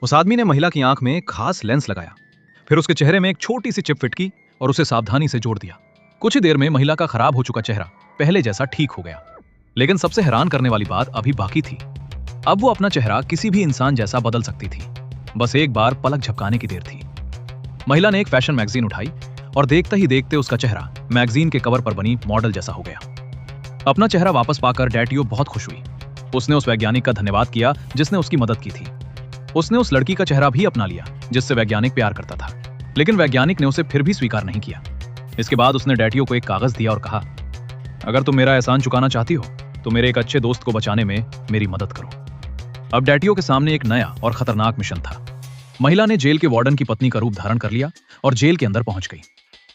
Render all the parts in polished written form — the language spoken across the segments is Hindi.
उस आदमी ने महिला की आंख में एक खास लेंस लगाया, फिर उसके चेहरे में एक छोटी सी चिप फिट की और उसे सावधानी से जोड़ दिया। कुछ ही देर में महिला का खराब हो चुका चेहरा पहले जैसा ठीक हो गया। लेकिन सबसे हैरान करने वाली बात अभी बाकी थी। अब वो अपना चेहरा किसी भी इंसान जैसा बदल सकती थी, बस एक बार पलक झपकाने की देर थी। महिला ने एक फैशन मैगजीन उठाई और देखते ही देखते उसका चेहरा मैगजीन के कवर पर बनी मॉडल जैसा हो गया। अपना चेहरा वापस पाकर डैटियो बहुत खुश हुई। उसने उस वैज्ञानिक का धन्यवाद किया जिसने उसकी मदद की थी। उसने उस लड़की का चेहरा भी अपना लिया जिससे वैज्ञानिक प्यार करता था, लेकिन वैज्ञानिक ने उसे फिर भी स्वीकार नहीं किया। इसके बाद उसने डैटियो को एक कागज दिया और कहा, अगर तुम मेरा एहसान चुकाना चाहती हो तो मेरे एक अच्छे दोस्त को बचाने में मेरी मदद करो। अब डैटियो के सामने एक नया और खतरनाक मिशन था। महिला ने जेल के वार्डन की पत्नी का रूप धारण कर लिया और जेल के अंदर पहुंच गई।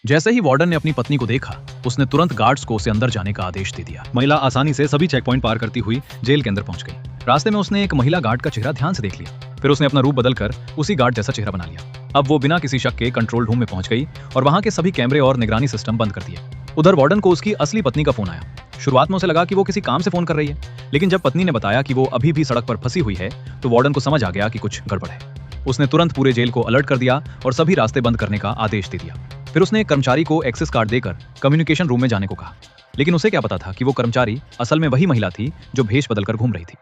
जैसे ही वार्डन ने अपनी पत्नी को देखा, उसने तुरंत गार्ड्स को उसे अंदर जाने का आदेश दे दिया। महिला आसानी से सभी चेक पॉइंट पार करती हुई जेल के अंदर पहुंच गई। रास्ते में उसने एक महिला गार्ड का चेहरा ध्यान से देख लिया, फिर उसने अपना रूप बदलकर उसी गार्ड जैसा चेहरा बना लिया। अब वो बिना किसी शक के कंट्रोल रूम में पहुंच गई और वहां के सभी कैमरे और निगरानी सिस्टम बंद कर दिए। उधर वार्डन को उसकी असली पत्नी का फोन आया। शुरुआत में उसे लगा कि वो किसी काम से फोन कर रही है, लेकिन जब पत्नी ने बताया कि वो अभी भी सड़क पर फंसी हुई है तो वार्डन को समझ आ गया कि कुछ गड़बड़ है। उसने तुरंत पूरे जेल को अलर्ट कर दिया और सभी रास्ते बंद करने का आदेश दे दिया। फिर उसने एक कर्मचारी को एक्सेस कार्ड देकर कम्युनिकेशन रूम में जाने को कहा, लेकिन उसे क्या पता था कि वो कर्मचारी असल में वही महिला थी जो भेष बदलकर घूम रही थी।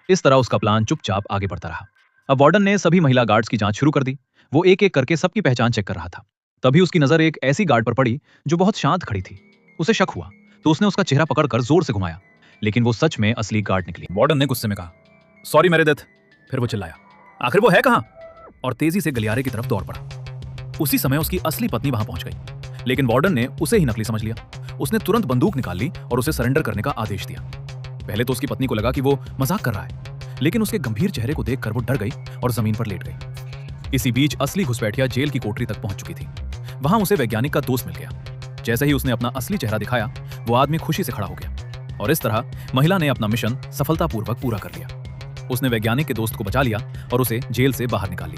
इस तरह उसका प्लान चुपचाप आगे बढ़ता रहा। अब वार्डन ने सभी महिला गार्ड्स की जांच शुरू कर दी। वो एक एक करके सबकी पहचान चेक कर रहा था। तभी उसकी नजर एक ऐसी गार्ड पर पड़ी जो बहुत शांत खड़ी थी। उसे शक हुआ तो उसने उसका चेहरा पकड़कर जोर से घुमाया, लेकिन वो सच में असली गार्ड निकली। वार्डन ने गुस्से में कहा, सॉरी मेरेदिथ। फिर वो चिल्लाया, आखिर वो है कहां? और तेजी से गलियारे की तरफ दौड़ पड़ा। उसी समय उसकी असली पत्नी वहां पहुंच गई, लेकिन वार्डन ने उसे ही नकली समझ लिया। उसने तुरंत बंदूक निकाल ली और उसे सरेंडर करने का आदेश दिया। पहले तो उसकी पत्नी को लगा कि वो मजाक कर रहा है, लेकिन उसके गंभीर चेहरे को देखकर वो डर गई और जमीन पर लेट गई। इसी बीच असली घुसपैठिया जेल की कोठरी तक पहुंच चुकी थी। वहां उसे वैज्ञानिक का दोस्त मिल गया। जैसे ही उसने अपना असली चेहरा दिखाया, वो आदमी खुशी से खड़ा हो गया और इस तरह महिला ने अपना मिशन सफलतापूर्वक पूरा कर लिया। उसने वैज्ञानिक के दोस्त को बचा लिया और उसे जेल से बाहर निकाल लिया।